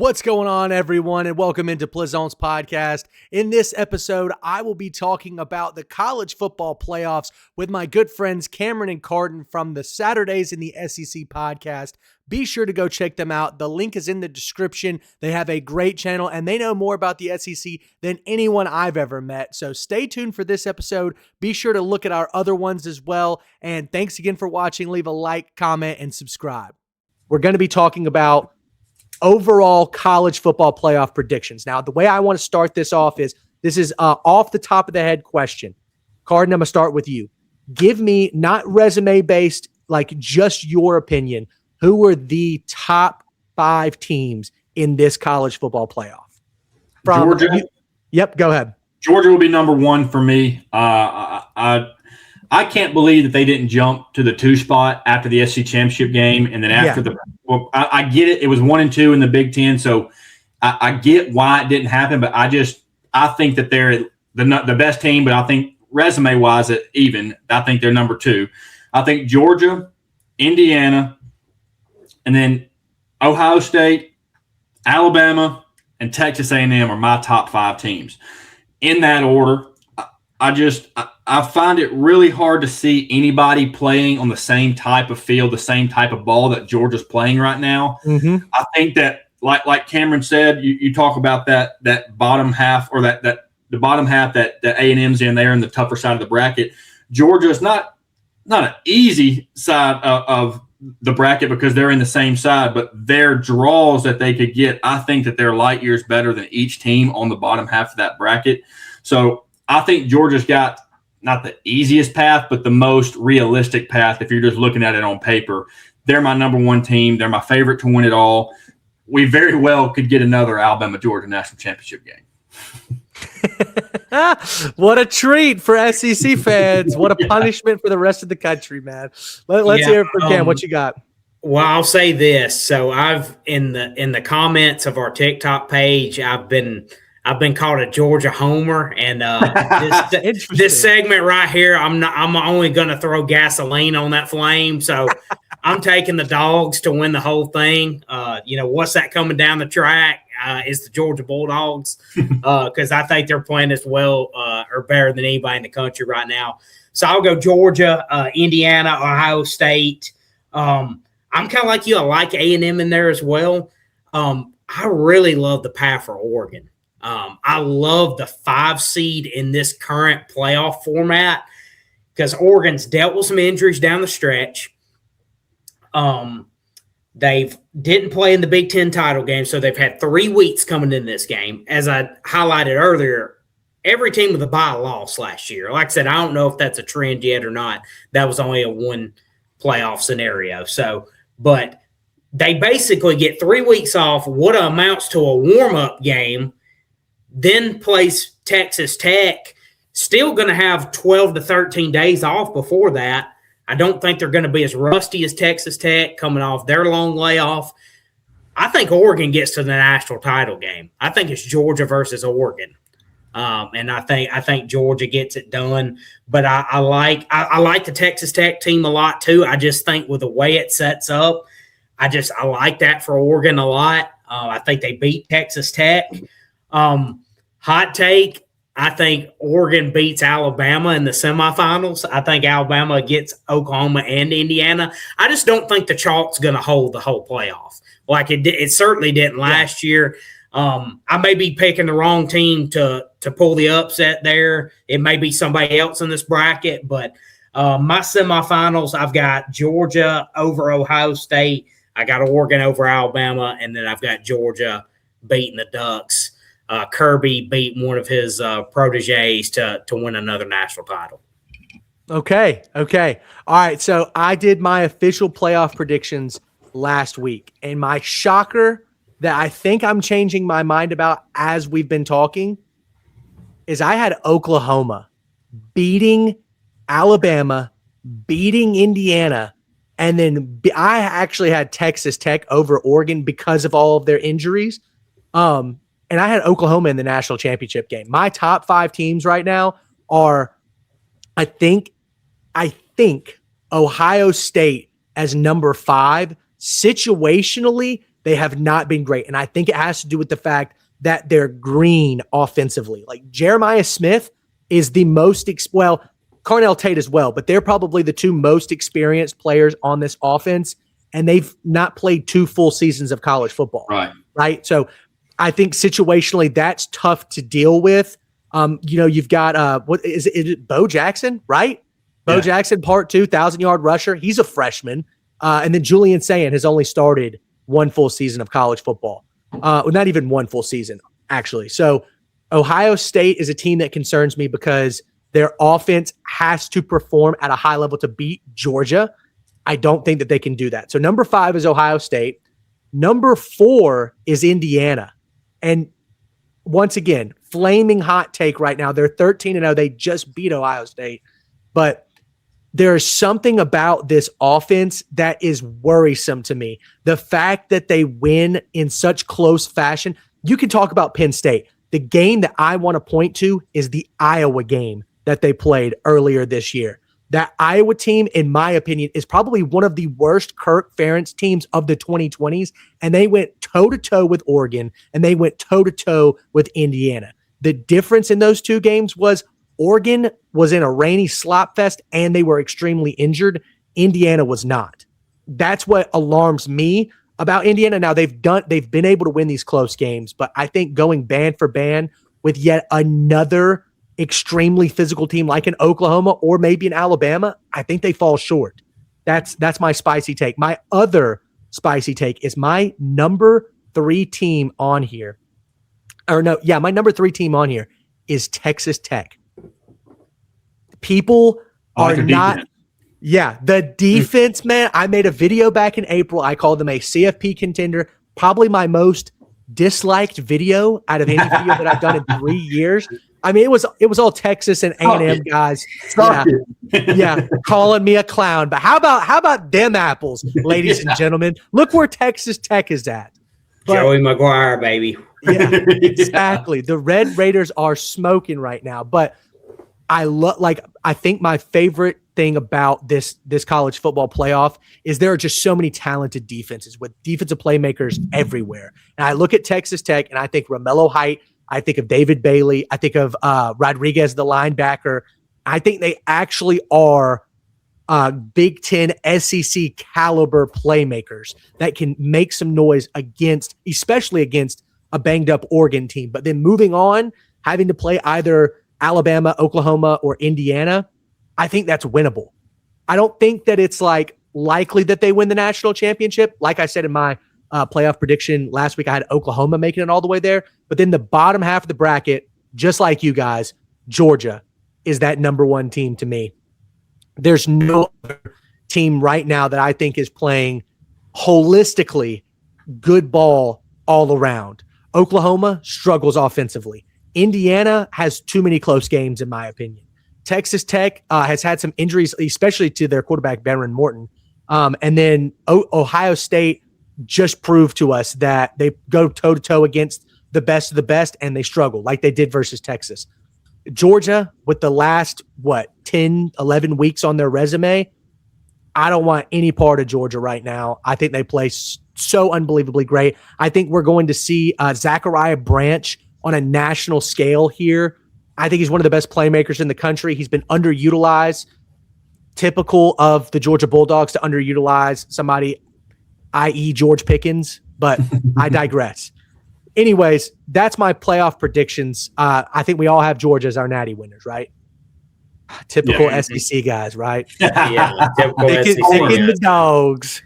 What's going on, everyone, and welcome into Plazone's podcast. In this episode, I will be talking about the college football playoffs with my good friends Cameron and Carton from the Saturdays in the SEC podcast. Be sure to go check them out. The link is in the description. They have a great channel, and they know more about the SEC than anyone I've ever met. So stay tuned for this episode. Be sure to look at our other ones as well. And thanks again for watching. Leave a like, comment, and subscribe. We're going to be talking about overall college football playoff predictions. Now, the way I want to start this off is, this is off the top of the head question. Carden, I'm going to start with you. Give me, not resume based, like just your opinion. Who were the top 5 teams in this college football playoff? Georgia. Yep, go ahead. Georgia will be number 1 for me. I can't believe that they didn't jump to the 2 spot after the SEC championship game, and then after I get it. It was 1 and 2 in the Big Ten, so I get why it didn't happen. But I think that they're the best team. But I think resume wise, I think they're number 2. I think Georgia, Indiana, and then Ohio State, Alabama, and Texas A&M are my top 5 teams in that order. I find it really hard to see anybody playing on the same type of field, the same type of ball that Georgia's playing right now. Mm-hmm. I think that, like Cameron said, you talk about that bottom half, or the bottom half that A&M's in there in the tougher side of the bracket. Georgia's not an easy side of the bracket because they're in the same side, but their draws that they could get, I think that they're light years better than each team on the bottom half of that bracket. So I think Georgia's got not the easiest path, but the most realistic path if you're just looking at it on paper. They're my number 1 team. They're my favorite to win it all. We very well could get another Alabama-Georgia national championship game. What a treat for SEC fans. What a punishment for the rest of the country, man. Let's hear it from Cam. What you got? Well, I'll say this. So I've in the comments of our TikTok page, I've been called a Georgia homer, and this segment right here, I'm only going to throw gasoline on that flame. So I'm taking the Dogs to win the whole thing. What's that coming down the track? It's the Georgia Bulldogs, because I think they're playing as well or better than anybody in the country right now. So I'll go Georgia, Indiana, Ohio State. I'm kind of like you. I like A&M in there as well. I really love the path for Oregon. I love the 5 seed in this current playoff format because Oregon's dealt with some injuries down the stretch. They didn't play in the Big Ten title game, so they've had 3 weeks coming in this game. As I highlighted earlier, every team with a bye lost last year. Like I said, I don't know if that's a trend yet or not. That was only a 1 playoff scenario. So, but they basically get 3 weeks off, what amounts to a warm-up game, then plays Texas Tech, still going to have 12 to 13 days off before that. I don't think they're going to be as rusty as Texas Tech coming off their long layoff. I think Oregon gets to the national title game. I think it's Georgia versus Oregon. And I think Georgia gets it done. But I like the Texas Tech team a lot too. I just think with the way it sets up, I like that for Oregon a lot. I think they beat Texas Tech. Hot take, I think Oregon beats Alabama in the semifinals. I think Alabama gets Oklahoma and Indiana. I just don't think the chalk's going to hold the whole playoff. Like it certainly didn't last year. I may be picking the wrong team to pull the upset there. It may be somebody else in this bracket, but my semifinals, I've got Georgia over Ohio State. I got Oregon over Alabama, and then I've got Georgia beating the Ducks. Kirby beat one of his proteges to win another national title. Okay. All right, so I did my official playoff predictions last week, and my shocker that I think I'm changing my mind about as we've been talking is I had Oklahoma beating Alabama, beating Indiana, and then I actually had Texas Tech over Oregon because of all of their injuries. And I had Oklahoma in the national championship game. My top 5 teams right now are, I think Ohio State as number 5. Situationally, they have not been great. And I think it has to do with the fact that they're green offensively. Like Jeremiah Smith is the most, Carnell Tate as well, but they're probably the two most experienced players on this offense, and they've not played 2 full seasons of college football. Right. So I think situationally that's tough to deal with. You've got what is it Bo Jackson, right? Bo Jackson, part 2, 1,000-yard rusher. He's a freshman. And then Julian Sayin has only started 1 full season of college football. Not even 1 full season, actually. So Ohio State is a team that concerns me because their offense has to perform at a high level to beat Georgia. I don't think that they can do that. So number 5 is Ohio State. Number 4 is Indiana. And once again, flaming hot take right now. They're 13-0. They just beat Ohio State. But there is something about this offense that is worrisome to me. The fact that they win in such close fashion. You can talk about Penn State. The game that I want to point to is the Iowa game that they played earlier this year. That Iowa team, in my opinion, is probably one of the worst Kirk Ferentz teams of the 2020s, and they went toe-to-toe with Oregon, and they went toe-to-toe with Indiana. The difference in those 2 games was Oregon was in a rainy slop fest, and they were extremely injured. Indiana was not. That's what alarms me about Indiana. Now, they've been able to win these close games, but I think going band for band with yet another extremely physical team like in Oklahoma or maybe in Alabama, I think they fall short. That's my spicy take. My other spicy take is my number 3 team on here. My number 3 team on here is Texas Tech. People are not. Yeah, the defense, man. I made a video back in April. I called them a CFP contender. Probably my most disliked video out of any video that I've done in 3 years. I mean, it was all Texas and A&M guys. Calling me a clown. But how about them apples, ladies and gentlemen? Look where Texas Tech is at. Joey McGuire, baby. Yeah, exactly. The Red Raiders are smoking right now. But I think my favorite thing about this college football playoff is there are just so many talented defenses with defensive playmakers everywhere. And I look at Texas Tech and I think Romello Height, I think of David Bailey, I think of Rodriguez, the linebacker. I think they actually are Big Ten SEC caliber playmakers that can make some noise especially against a banged up Oregon team. But then moving on, having to play either Alabama, Oklahoma, or Indiana, I think that's winnable. I don't think that it's likely that they win the national championship. Like I said in my playoff prediction last week, I had Oklahoma making it all the way there. But then the bottom half of the bracket, just like you guys, Georgia is that number 1 team to me. There's no other team right now that I think is playing holistically good ball all around. Oklahoma struggles offensively. Indiana has too many close games, in my opinion. Texas Tech has had some injuries, especially to their quarterback, Baron Morton. And then Ohio State just proved to us that they go toe-to-toe against the best of the best, and they struggle like they did versus Texas. Georgia, with the last, 10, 11 weeks on their resume, I don't want any part of Georgia right now. I think they play so unbelievably great. I think we're going to see Zachariah Branch on a national scale here. I think he's one of the best playmakers in the country. He's been underutilized. Typical of the Georgia Bulldogs to underutilize somebody, i.e. George Pickens, but I digress. Anyways, that's my playoff predictions. I think we all have Georgia as our natty winners, right? Typical SEC guys, right? Yeah, typical SEC Picking the dogs.